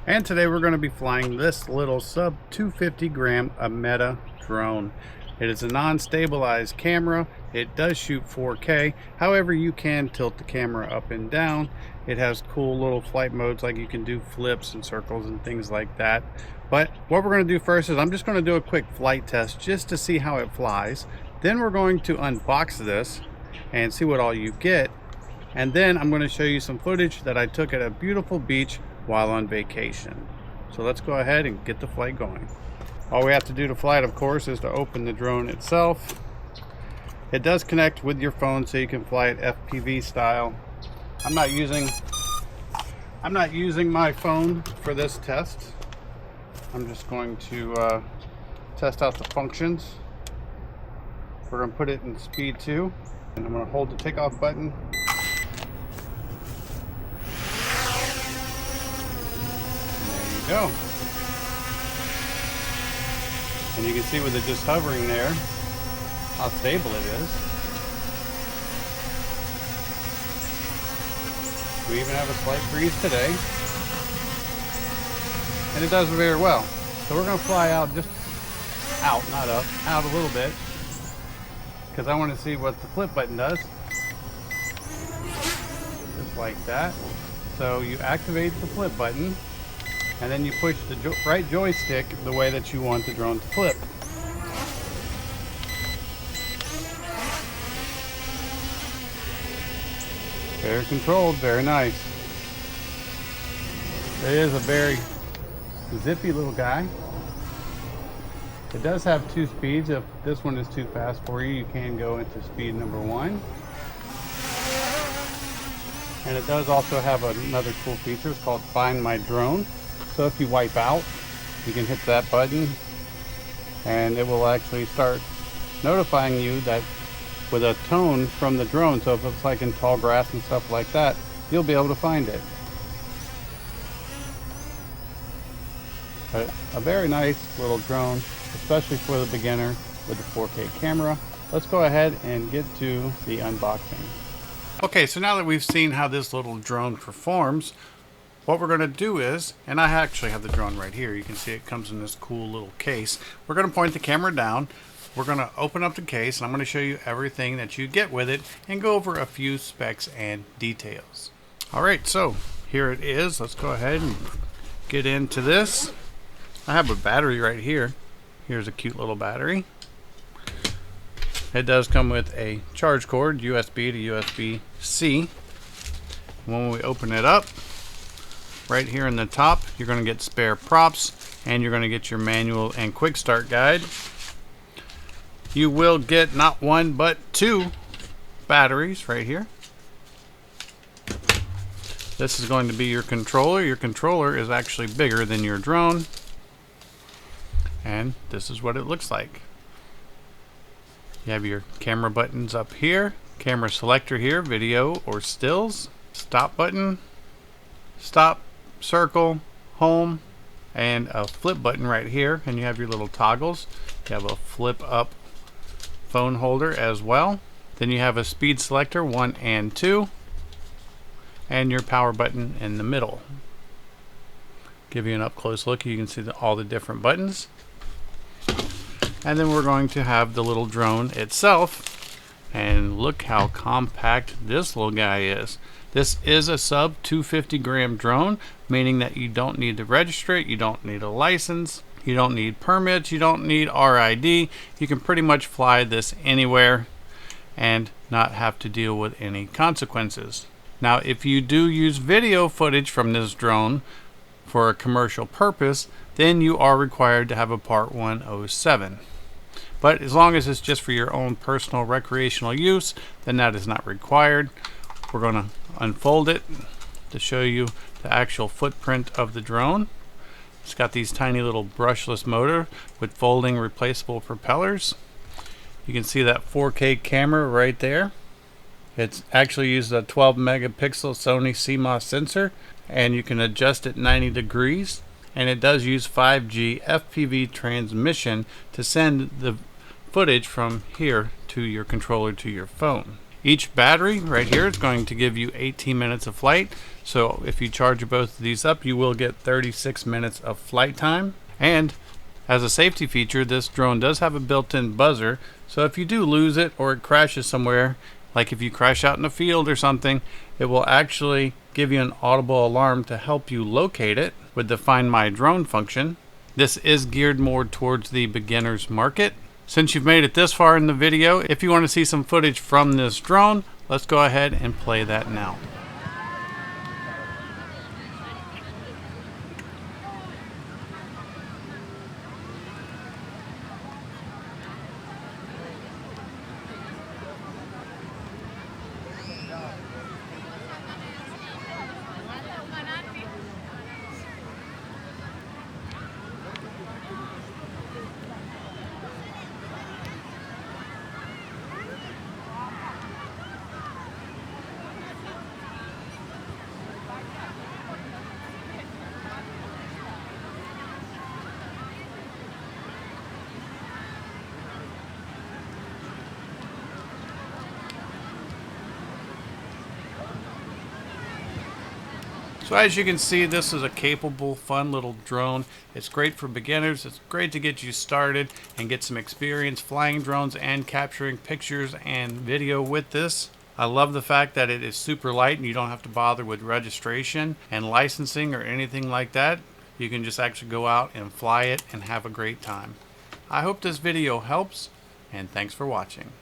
And today we're going to be flying this little sub 250 gram Ameta drone. It is a non-stabilized camera. It does shoot 4K. However, you can tilt the camera up and down. It has cool little flight modes, like you can do flips and circles and things like that. But what we're going to do first is I'm just going to do a quick flight test just to see how it flies. Then we're going to unbox this and see what all you get. And then I'm going to show you some footage that I took at a beautiful beach while on vacation. So let's go ahead and get the flight going. All we have to do to fly it, of course, is to open the drone itself. It does connect with your phone, so you can fly it FPV style. I'm not using my phone for this test. I'm just going to test out the functions. We're going to put it in speed 2, and I'm going to hold the takeoff button. Go. And you can see with it just hovering there how stable it is. We even have a slight breeze today, and it does very well. So we're going to fly out, just out, not up, out a little bit, because I want to see what the flip button does. Just like that. So you activate the flip button, and then you push the right joystick the way that you want the drone to flip. Very controlled, very nice. It is a very zippy little guy. It does have 2 speeds. If this one is too fast for you, you can go into speed number 1. And it does also have another cool feature. It's called Find My Drone. So if you wipe out, you can hit that button and it will actually start notifying you that with a tone from the drone. So if it's like in tall grass and stuff like that, you'll be able to find it. A very nice little drone, especially for the beginner with the 4K camera. Let's go ahead and get to the unboxing. Okay, so now that we've seen how this little drone performs, what we're going to do is, and I actually have the drone right here, you can see it comes in this cool little case. We're going to point the camera down, we're going to open up the case, and I'm going to show you everything that you get with it and go over a few specs and details. Alright, so here it is. Let's go ahead and get into this. I have a battery right here. Here's a cute little battery. It does come with a charge cord, USB to USB-C. When we open it up, right here in the top, you're going to get spare props, and you're going to get your manual and quick start guide. You will get not 1 but 2 batteries right here. This is going to be your controller. Your controller is actually bigger than your drone, and this is what it looks like. You have your camera buttons up here, camera selector here, video or stills, stop button, stop, circle, home, and a flip button right here, and you have your little toggles. You have a flip up phone holder as well. Then you have a speed selector 1 and 2, and your power button in the middle. Give you an up close look, you can see all the different buttons. And then we're going to have the little drone itself, and look how compact this little guy is. This is a sub 250 gram drone, meaning that you don't need to register it, you don't need a license, you don't need permits, you don't need RID. You can pretty much fly this anywhere and not have to deal with any consequences. Now, if you do use video footage from this drone for a commercial purpose, then you are required to have a Part 107. But as long as it's just for your own personal recreational use, then that is not required. We're going to unfold it to show you the actual footprint of the drone. It's got these tiny little brushless motor with folding replaceable propellers. You can see that 4K camera right there. It's actually used a 12 megapixel Sony CMOS sensor, and you can adjust it 90 degrees. And it does use 5G FPV transmission to send the footage from here to your controller to your phone. Each battery right here is going to give you 18 minutes of flight. So if you charge both of these up, you will get 36 minutes of flight time. And as a safety feature, this drone does have a built-in buzzer. So if you do lose it or it crashes somewhere, like if you crash out in a field or something, it will actually give you an audible alarm to help you locate it with the Find My Drone function. This is geared more towards the beginner's market. Since you've made it this far in the video, if you want to see some footage from this drone, let's go ahead and play that now. So as you can see, this is a capable, fun little drone. It's great for beginners. It's great to get you started and get some experience flying drones and capturing pictures and video with this. I love the fact that it is super light and you don't have to bother with registration and licensing or anything like that. You can just actually go out and fly it and have a great time. I hope this video helps, and thanks for watching.